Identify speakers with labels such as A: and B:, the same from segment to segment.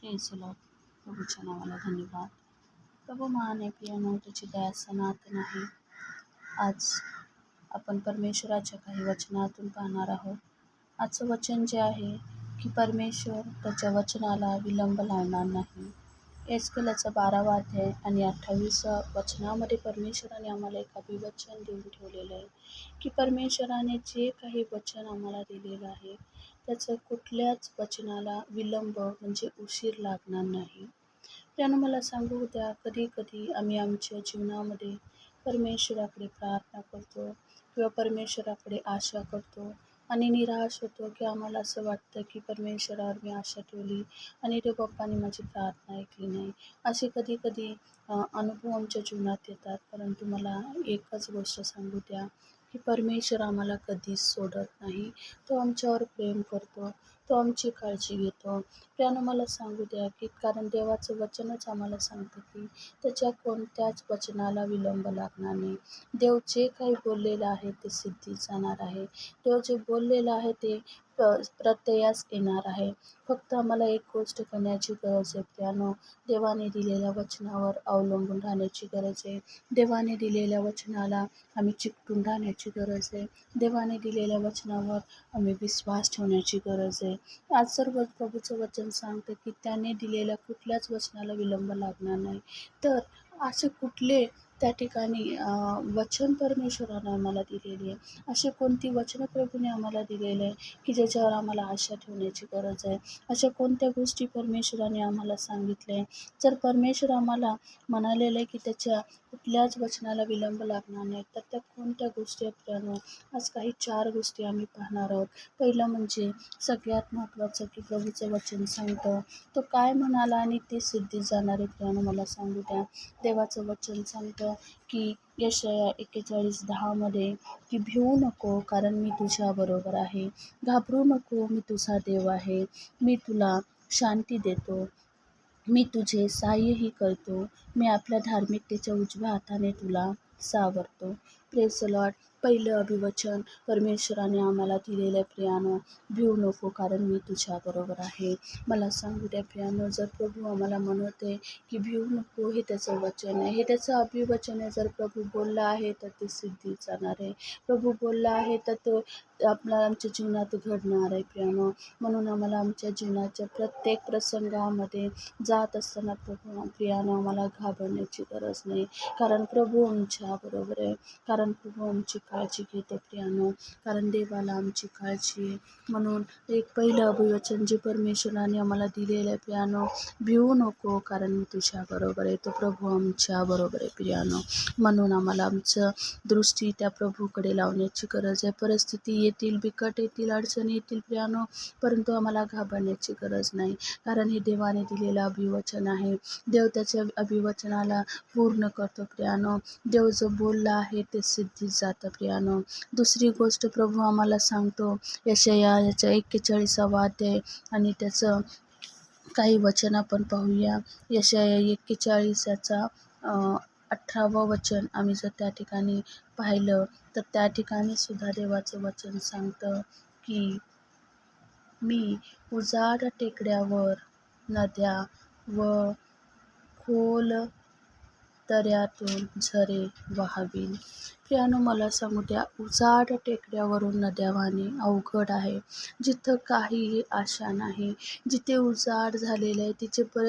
A: Praise the Lord. प्रभूच्या नावाला धन्यवाद. प्रभू महान आहे, प्रियानो, तुझी दया सनातन आहे. आज आपण परमेश्वराच्या काही वचनातून पाहणार आहोत. आजचं वचन जे आहे की परमेश्वर त्याच्या वचनाला विलंब लावणार नाही. एस्केलाचा 12वा अध्याय आणि 28व्या वचनामध्ये परमेश्वराने आम्हाला एक अभिवचन देऊन ठेवलेलं आहे की परमेश्वराने जे काही वचन आम्हाला दिलेलं आहे त्याचं कुठल्याच वचनाला विलंब म्हणजे उशीर लागणार नाही. त्यानं मला सांगू द्या, कधी कधी आम्ही आमच्या जीवनामध्ये परमेश्वराकडे प्रार्थना करतो किंवा परमेश्वराकडे आशा करतो आणि निराश होतो की आम्हाला असं वाटतं की परमेश्वरावर मी आशा ठेवली आणि रे बाप्पाने माझी प्रार्थना ऐकली नाही. असे कधी कधी अनुभव आमच्या जीवनात येतात. परंतु मला एकच गोष्ट सांगू द्या की परमेश्वर आम्हाला कधीच सोडत नाही. तो आमच्यावर प्रेम करतो, तो आमची काळजी घेतो. त्यानं मला सांगू द्या की कारण देवाचं वचनच आम्हाला सांगतं की त्याच्या कोणत्याच वचनाला विलंब लागणार नाही. देव जे काही बोललेलं आहे ते सिद्धीस जाणार आहे. देव जे बोललेलं आहे ते प्रत्ययास येणार आहे. फक्त आम्हाला एक गोष्ट करण्याची गरज आहे प्रियानो, देवाने दिलेल्या वचनावर अवलंबून राहण्याची गरज आहे. देवाने दिलेल्या वचनाला आम्ही चिकटून राहण्याची गरज आहे. देवाने दिलेल्या वचनावर आम्ही विश्वास ठेवण्याची गरज आहे. आज सर्व प्रभूचं वचन सांगतं की त्याने दिलेल्या कुठल्याच वचनाला विलंब लागणार नाही. तर असे कुठले त्या ठिकाणी वचन परमेश्वराने आम्हाला दिलेली आहे, असे कोणती वचनं प्रभूने आम्हाला दिलेले आहे की ज्याच्यावर आम्हाला आशा ठेवण्याची गरज आहे. अशा कोणत्या गोष्टी परमेश्वराने आम्हाला सांगितल्या आहे. जर परमेश्वर आम्हाला म्हणालेलं आहे की त्याच्या कुठल्याच वचनाला विलंब लागणार नाही, तर त्या कोणत्या गोष्टी आहेत प्रियानो? आज काही 4 गोष्टी आम्ही पाहणार आहोत. पहिलं म्हणजे सगळ्यात महत्त्वाचं की प्रभूचं वचन सांगतं तो काय म्हणाला आणि ते सिद्धीस जाणार आहे प्रियानो. मला सांगू द्या, देवाचं वचन सांगतं की यशाया 41:10 की भिवू नको कारण मी तुझ्याबरोबर आहे. घाबरू नको, मी तुझा देव आहे. मी तुला शांती देतो. मी तुझे सहाय्यही करतो. मी आपल्या धार्मिकतेच्या उजव्या हाताने तुला सावरतो. Praise the Lord. पहिलं अभिवचन परमेश्वराने आम्हाला दिलेलं आहे प्रियानो, भिवू नको कारण मी तुझ्याबरोबर आहे. मला सांगू द्या प्रियानो, जर प्रभू आम्हाला म्हणते की भिवू नको, हे त्याचं वचन आहे, हे त्याचं अभिवचन आहे. जर प्रभू बोलला आहे तर ते सिद्धीस जाणार आहे. प्रभू बोलला आहे तर तो आमच्या जीवनात घडणार आहे प्रियानो. म्हणून आम्हाला आमच्या जीवनाच्या प्रत्येक प्रसंगामध्ये जात असताना प्रियानो आम्हाला घाबरण्याची गरज नाही. कारण प्रभू आमच्या बरोबर आहे. कारण प्रभू आमची काळजी घेतो प्रियानो. कारण देवाला आमची काळजी आहे. म्हणून एक पहिलं अभिवचन जे परमेश्वराने आम्हाला दिलेलं आहे प्रियानो, भिवू नको कारण मी तुझ्या बरोबर आहे. तो प्रभू आमच्या बरोबर आहे प्रियानो. म्हणून आम्हाला आमचं दृष्टी त्या प्रभूकडे लावण्याची गरज आहे. परिस्थिती येतील, बिकट येतील, अडचणी येतील प्रियानो, परंतु आम्हाला घाबरण्याची गरज नाही. कारण हे देवाने दिलेलं अभिवचन आहे. देव त्याच्या अभिवचनाला पूर्ण करतो प्रियानो. देव जो बोलला आहे ते सिद्धीस जातं प्रियानो. दुसरी गोष्ट प्रभू आम्हाला सांगतो यशाया याच्या 41वा अध्याय आणि त्याचं काही वचन आपण पाहूया. यशाया 41 याचा 18वं वचन आम्ही जर त्या ठिकाणी पाहिलं तर त्या ठिकाणी सुद्धा देवाचं वचन सांगतं की मी उजाड टेकड्यावर नद्या व खोल दऱ्यातून झरे वाहवीन. प्रियानो मला सांगू द्या, उजाड टेकड्यावरून नद्या वाहणे अवघड आहे. जिथं काहीही आशा नाही, जिथे उजाड झालेलं आहे,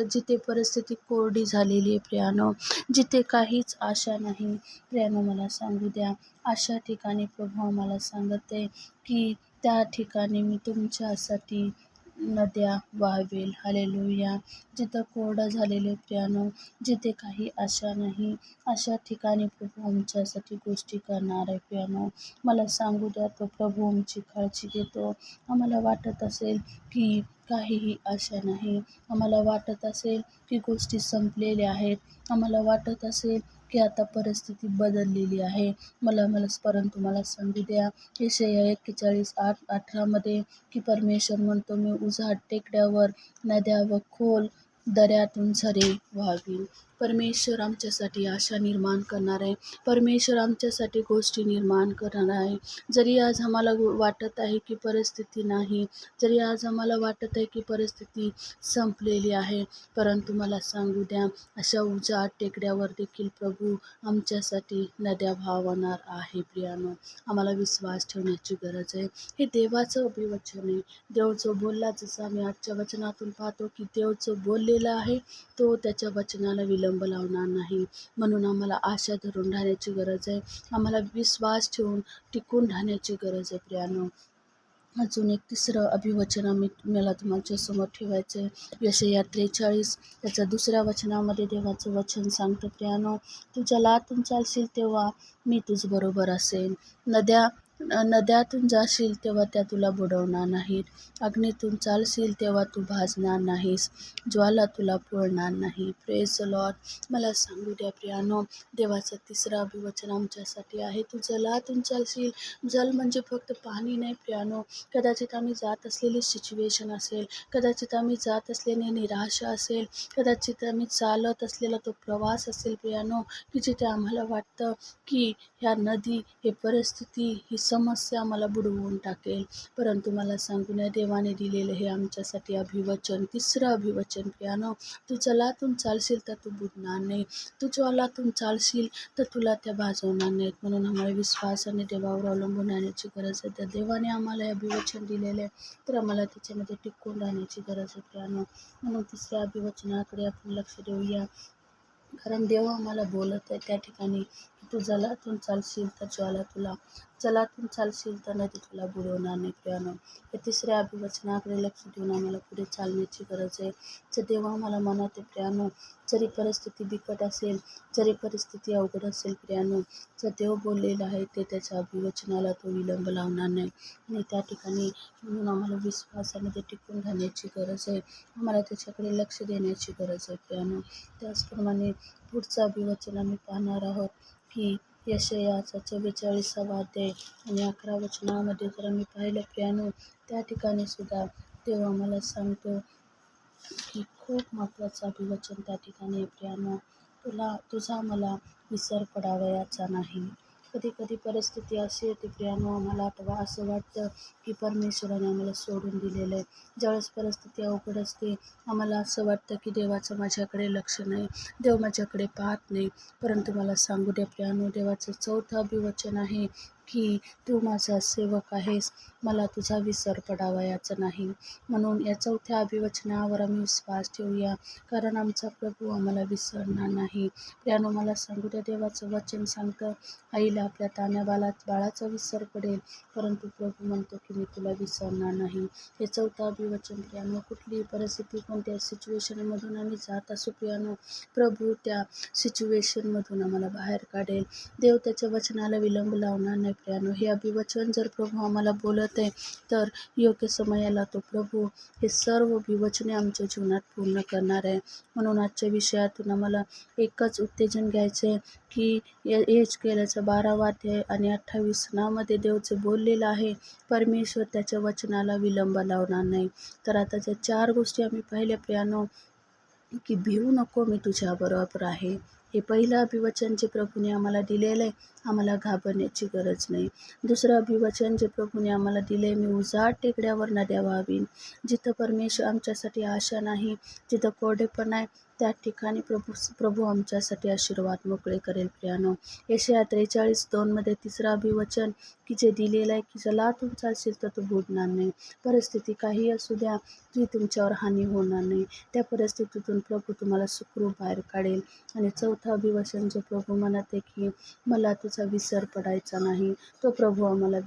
A: जिथे परिस्थिती कोरडी झालेली आहे प्रियानो, जिथे काहीच आशा नाही प्रियानो, मला सांगू द्या, अशा ठिकाणी प्रभू आम्हाला सांगत आहे की त्या ठिकाणी मी तुमच्यासाठी नद्या वाहवेल. हालेलुया. जिथं कोरडं झालेले प्रियानो, जिथे काही आशा नाही, अशा ठिकाणी प्रभू आमच्यासाठी गोष्टी करणार आहे प्रियानो. मला सांगू द्या, तो प्रभू आमची काळजी घेतो. आम्हाला वाटत असेल की काहीही आशा नाही, आम्हाला वाटत असेल की गोष्टी संपलेल्या आहेत, आम्हाला वाटत असेल की आता परिस्थिती बदललेली आहे, परंतु मला सांगू द्या यशाया 41:18 की परमेश्वर म्हणतो मी उजाड टेकड्यावर नद्या व खोल दऱ्यातून झरे वाहवीन. परमेश्वर आमच्यासाठी आशा निर्माण करणार आहे. परमेश्वर आमच्यासाठी गोष्टी निर्माण करणार आहे. जरी आज आम्हाला वाटत आहे की परिस्थिती नाही, जरी आज आम्हाला वाटत आहे की परिस्थिती संपलेली आहे, परंतु मला सांगू द्या, अशा उजाड टेकड्यावर देखील प्रभू आमच्यासाठी नद्या वाहणार आहे प्रियानो. आम्हाला विश्वास ठेवण्याची गरज आहे. हे देवाचं अभिवचन आहे. देव जो बोलला, जसं आम्ही आजच्या वचनातून पाहतो की देव जो बोललेला आहे तो त्याच्या वचनाला विलंब लावणार नाही. म्हणून आम्हाला आशा धरून राहण्याची गरज आहे. आम्हाला विश्वास ठेवून टिकून राहण्याची गरज आहे प्रियानो. अजून एक तिसरं अभिवचन मला तुमच्यासमोर ठेवायचं आहे. यशाया 43 त्याच्या 2ऱ्या वचनामध्ये देवाचं वचन सांगतं, प्रियानो, तू जलातून चालशील तेव्हा मी तुझबरोबर असेन. नद्यातून जाशील तेव्हा त्या तुला बुडवणार नाहीत. अग्नीतून चालशील तेव्हा तू भाजणार नाहीस. ज्वाला तुला पोळणार नाही. Praise the Lord. मला सांगू द्या प्रियानो, देवाचं तिसरं अभिवचन आमच्यासाठी आहे. तू जलातून चालशील. जल म्हणजे फक्त पाणी नाही प्रियानो. कदाचित आम्ही जात असलेली सिच्युएशन असेल, कदाचित आम्ही जात असलेली निराशा असेल, कदाचित आम्ही चालत असलेला तो प्रवास असेल प्रियानो, की जिथे आम्हाला वाटतं की ह्या नदी, हे परिस्थिती, ही समस्या आम्हाला बुडवून टाकेल. परंतु मला सांगू नये, देवाने दिलेलं हे आमच्यासाठी अभिवचन, तिसरं अभिवचन प्रियानो, तू जलातून चालशील तर तू बुडणार नाही. तू ज्वालातून चालशील तर तुला त्या भाजवणार नाहीत. म्हणून आम्हाला विश्वासाने देवावर अवलंबून राहण्याची गरज आहे. तर देवाने आम्हाला हे अभिवचन दिलेलं आहे, तर आम्हाला त्याच्यामध्ये टिकून राहण्याची गरज आहे प्रियानो. म्हणून तिसऱ्या अभिवचनाकडे आपण लक्ष देऊया. कारण देव आम्हाला बोलत आहे त्या ठिकाणी की तू जलातून चालशील तर जलातून चालशील तर नदी तुला बुडवणार नाही प्रियानो. या तिसऱ्या अभिवचनाकडे लक्ष देऊन आम्हाला पुढे चालण्याची गरज आहे. जर देव आम्हाला म्हणत आहे प्रियानो, जरी परिस्थिती बिकट असेल, जरी परिस्थिती अवघड असेल प्रियानो, जर देव बोललेलं आहे ते त्याच्या अभिवचनाला तो विलंब लावणार नाही. आणि त्या ठिकाणी म्हणून आम्हाला विश्वासामध्ये टिकून राहण्याची गरज आहे. आम्हाला त्याच्याकडे लक्ष देण्याची गरज आहे प्रियानो. त्याचप्रमाणे पुढचं अभिवचन आम्ही पाहणार आहोत की यशायाचा 44वा अध्याय आणि 11 वचनामध्ये जर आम्ही पाहिलं प्रियानो, त्या ठिकाणी सुद्धा देव आम्हाला सांगतो की खूप महत्त्वाचं अभिवचन त्या ठिकाणी आहे प्रियानो. तुझा मला विसर पडावयाचा नाही. कधी कधी परिस्थिती अशी येते प्रियानो, आम्हाला असं वाटतं की परमेश्वराने आम्हाला सोडून दिलेलं आहे. ज्यावेळेस परिस्थिती अवघड असते, आम्हाला असं वाटतं की देवाचं माझ्याकडे लक्ष नाही, देव माझ्याकडे पाहत नाही. परंतु मला सांगू द्या प्रियानो, देवाचं 4थं अभिवचन आहे की तू माझा सेवक आहेस, मला तुझा विसर पडावयाचा नाही. म्हणून या 4थ्या अभिवचनावर आम्ही विश्वास ठेवूया, कारण आमचा प्रभू आम्हाला विसरणार नाही. प्रियानो, मला सांगू द्या, देवाचं वचन सांगतं, आईला आपल्या तान्ह्या बाळाचा विसर पडेल, परंतु प्रभू म्हणतो की मी तुला विसरणार नाही. हे 4थं अभिवचन प्रियानो, कुठलीही परिस्थिती, कोणत्या सिच्युएशनमधून आम्ही जात असू प्रियानो, प्रभू त्या सिच्युएशनमधून आम्हाला बाहेर काढेल. देव त्याच्या वचनाला विलंब लावणार नाही प्रियानो. हे अभिवचन जर प्रभू आम्हाला बोलत आहे, तर योग्य समयाला तो प्रभू हे सर्व अभिवचने आमच्या जीवनात पूर्ण करणार आहे. म्हणून आजच्या विषयातून आम्हाला एकच उत्तेजन घ्यायचं आहे की यहेजकेलाचा 12वा अध्याय आणि 28 देवचं बोललेलं आहे, परमेश्वर त्याच्या वचनाला विलंब लावणार नाही. तर आता ज्या 4 गोष्टी आम्ही पाहिल्या प्रियानो, की भिवू नको, मी तुझ्याबरोबर आहे. हे पहिलं अभिवचन जे प्रभूने आम्हाला दिलेलं आहे, आम्हाला घाबरण्याची गरज नाही. दुसरं अभिवचन जे प्रभूने आम्हाला दिले आहे, मी उजाड टेकड्यावर नद्या वाहवीन. जिथं परमेश्वर आमच्यासाठी आशा नाही, जिथं कोरडेपण आहे, त्या ठिकाणी प्रभू आमच्यासाठी आशीर्वाद मोकळे करेल प्रियानो. यशाया 43:2 तिसरं अभिवचन की जे दिलेलं आहे की जलातून चालशील तर तू बुडणार नाही. परिस्थिती काही असू द्या, ती तुमच्यावर हानी होणार नाही. त्या परिस्थितीतून प्रभू तुम्हाला सुखरूप बाहेर काढेल. आणि 4थं अभिवचन जो प्रभू म्हणत आहे की मला तुझा विसर पडायचा नाही, तो प्रभू आम्हाला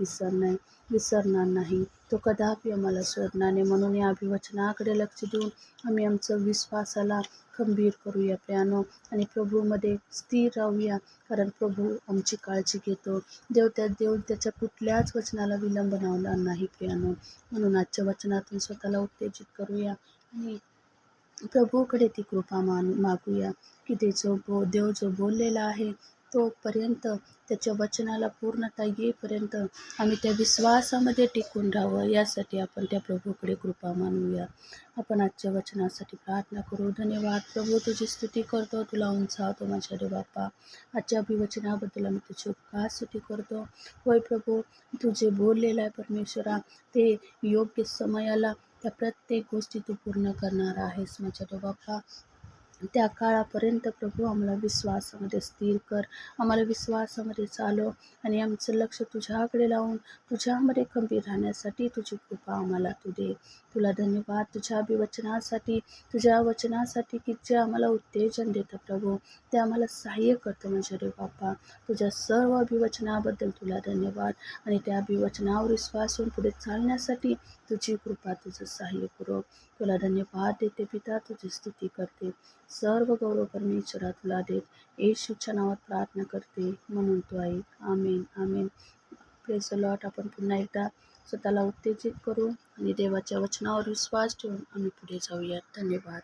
A: विसरणार नाही, तो कदापि आम्हाला सोडणार नाही. म्हणून या अभिवचनाकडे लक्ष देऊन आम्ही आमचं विश्वासाला खंबीर करूया प्रियानो आणि प्रभूमध्ये स्थिर राहूया, कारण प्रभू आमची काळजी घेतो. देव त्याच्या कुठल्याच वचनाला विलंब लावणार नाही प्रियानो. म्हणून आजच्या वचनातून स्वतःला उत्तेजित करूया आणि प्रभूकडे ती कृपा मागूया की देव जो बोललेला आहे तोपर्यंत त्याच्या वचनाला पूर्णता येईपर्यंत आम्ही त्या विश्वासामध्ये टिकून राहावं, यासाठी आपण त्या प्रभूकडे कृपा मानूया. आपण आजच्या वचनासाठी प्रार्थना करू. धन्यवाद प्रभू, तुझी स्तुती करतो, तुला उंचावतो माझ्या देव बाप्पा. आजच्या अभिवचनाबद्दल आम्ही तुझी उपकार स्तुती करतो. होय प्रभू, तू जे बोललेलं आहे परमेश्वरा, ते योग्य समयाला त्या प्रत्येक गोष्टी तू पूर्ण करणार आहेस माझ्या देव बाप्पा. त्या काळापर्यंत प्रभू आम्हाला विश्वासामध्ये स्थिर कर, आम्हाला विश्वासामध्ये चालव आणि आमचं लक्ष तुझ्याकडे लावून तुझ्यामध्ये खंबीर राहण्यासाठी तुझी कृपा आम्हाला तू दे. तुला धन्यवाद तुझ्या अभिवचनासाठी, तुझ्या वचनासाठी की जे आम्हाला उत्तेजन देतं प्रभू, ते आम्हाला सहाय्य करतं माझ्या देव बाप्पा. तुझ्या सर्व अभिवचनाबद्दल तुला धन्यवाद आणि त्या अभिवचनावर विश्वासून पुढे चालण्यासाठी तुझी कृपा, तुझं सहाय्य करो. तुला धन्यवाद देते पिता, तुझी स्तुती करते. सर्व गौरव परमेश्वरा तुला देत येशूच्या नावात प्रार्थना करते म्हणून तू आई. Amen amen. Praise the Lord. आपण पुन्हा एकदा स्वतःला उत्तेजित करू आणि देवाच्या वचनावर विश्वास ठेवून आम्ही पुढे जाऊया. धन्यवाद.